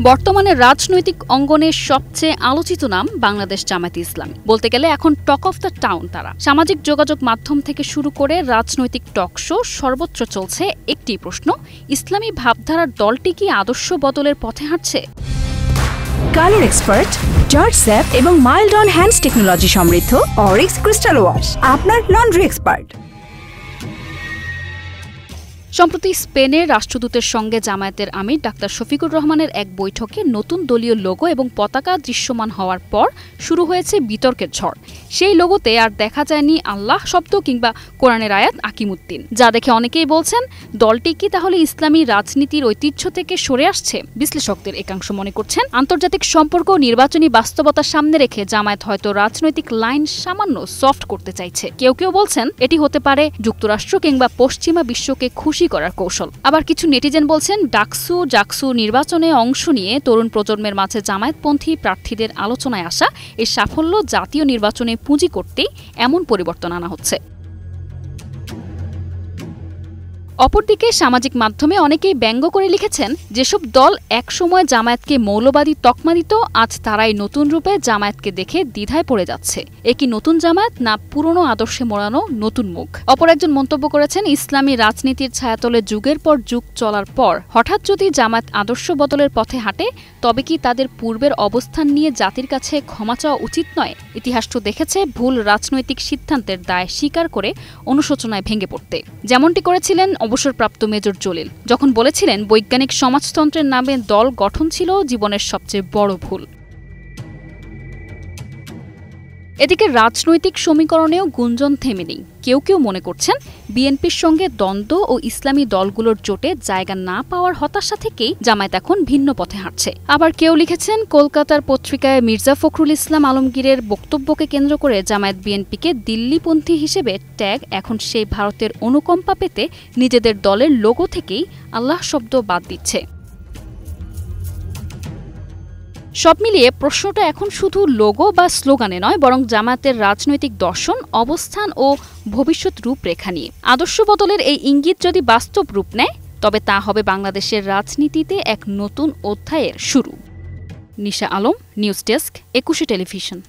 বর্তমানে রাজনৈতিক অঙ্গনে সবচেয়ে আলোচিত নাম বাংলাদেশ জামায়াতে ইসলামী। বলতে গেলে এখন টক অফ দ্য টাউন তারা। সামাজিক যোগাযোগ মাধ্যম থেকে শুরু করে রাজনৈতিক টক শো সর্বত্র চলছে একটি প্রশ্ন, ইসলামী ভাবধারার দলটি কি আদর্শ বদলের পথে হাঁটছে? কালার এক্সপার্ট, জর্জ স্যাপ এবং মাইল্ড অন হ্যান্ডস টেকনোলজি সমৃদ্ধ অরিক্স ক্রিস্টাল ওয়াশ আপনার লন্ড্রি এক্সপার্ট। সম্প্রতি স্পেনের রাষ্ট্রদূতের সঙ্গে জামায়াতের আমির ডাক্তার শফিকুর রহমানের এক বৈঠকে নতুন দলীয় লোগো এবং পতাকা দৃশ্যমান হওয়ার পর শুরু হয়েছে বিতর্কের ঝড়। সেই লোগোতে আর দেখা যায়নি আল্লাহ শব্দ কিংবা কোরআনের আয়াত আকিমুদ্দিন, যা দেখে অনেকেই বলছেন দলটি কি তাহলে ইসলামী রাজনীতির ঐতিহ্য থেকে সরে আসছে? বিশ্লেষকদের একাংশ মনে করছেন আন্তর্জাতিক সম্পর্ক ও নির্বাচনী বাস্তবতা সামনে রেখে জামায়াত হয়তো রাজনৈতিক লাইন সামান্য সফট করতে চাইছে। কেউ কেউ বলছেন এটি হতে পারে যুক্তরাষ্ট্র কিংবা পশ্চিমা বিশ্বকে খুশি করার কৌশল। আবার কিছু নেটিজেন বলছেন জাকসু নির্বাচনে অংশ নিয়ে তরুণ প্রজন্মের মাঝে জামায়াতপন্থী প্রার্থীদের আলোচনায় আসা এই সাফল্য জাতীয় নির্বাচনে পুঁজি করতেই এমন পরিবর্তন আনা হচ্ছে। অপরদিকে সামাজিক মাধ্যমে অনেকেই ব্যঙ্গ করে লিখেছেন, যেসব দল একসময় জামায়াতকে মৌলবাদী তকমা দিত, আজ তারাই নতুন রূপে জামায়াতকে দেখে দ্বিধায় পড়ে যাচ্ছে। এ কি নতুন জামায়াত না পুরনো আদর্শে মোড়ানো নতুন মুখ? অপর একজন মন্তব্য করেছেন, ইসলামী রাজনীতির ছায়াতলে যুগের পর যুগ চলার পর হঠাৎ যদি জামায়াত আদর্শ বদলের পথে হাঁটে, তবে কি তাদের পূর্বের অবস্থান নিয়ে জাতির কাছে ক্ষমা চাওয়া উচিত নয়? ইতিহাস তো দেখেছে ভুল রাজনৈতিক সিদ্ধান্তের দায় স্বীকার করে অনুশোচনায় ভেঙে পড়তে, যেমনটি করেছিলেন অবসরপ্রাপ্ত মেজর জলিল, যখন বলেছিলেন বৈজ্ঞানিক সমাজতন্ত্রের নামে দল গঠন ছিল জীবনের সবচেয়ে বড় ভুল। এদিকে রাজনৈতিক সমীকরণেও গুঞ্জন থেমে নেই। কেউ কেউ মনে করছেন বিএনপির সঙ্গে দ্বন্দ্ব ও ইসলামী দলগুলোর জোটে জায়গা না পাওয়ার হতাশা থেকেই জামায়াত এখন ভিন্ন পথে হাঁটছে। আবার কেউ লিখেছেন কলকাতার পত্রিকায় মির্জা ফখরুল ইসলাম আলমগীরের বক্তব্যকে কেন্দ্র করে জামায়াত বিএনপিকে দিল্লিপন্থী হিসেবে ট্যাগ এখন সেই ভারতের অনুকম্পা পেতে নিজেদের দলের লোগো থেকেই আল্লাহ শব্দ বাদ দিচ্ছে। সব মিলিয়ে প্রশ্নটা এখন শুধু লোগো বা স্লোগানে নয়, বরং জামায়াতের রাজনৈতিক দর্শন, অবস্থান ও ভবিষ্যৎ রূপরেখা নিয়ে। আদর্শ বদলের এই ইঙ্গিত যদি বাস্তব রূপ নেয়, তবে তা হবে বাংলাদেশের রাজনীতিতে এক নতুন অধ্যায়ের শুরু। নিশা আলম, নিউজ ডেস্ক, 21 টেলিভিশন।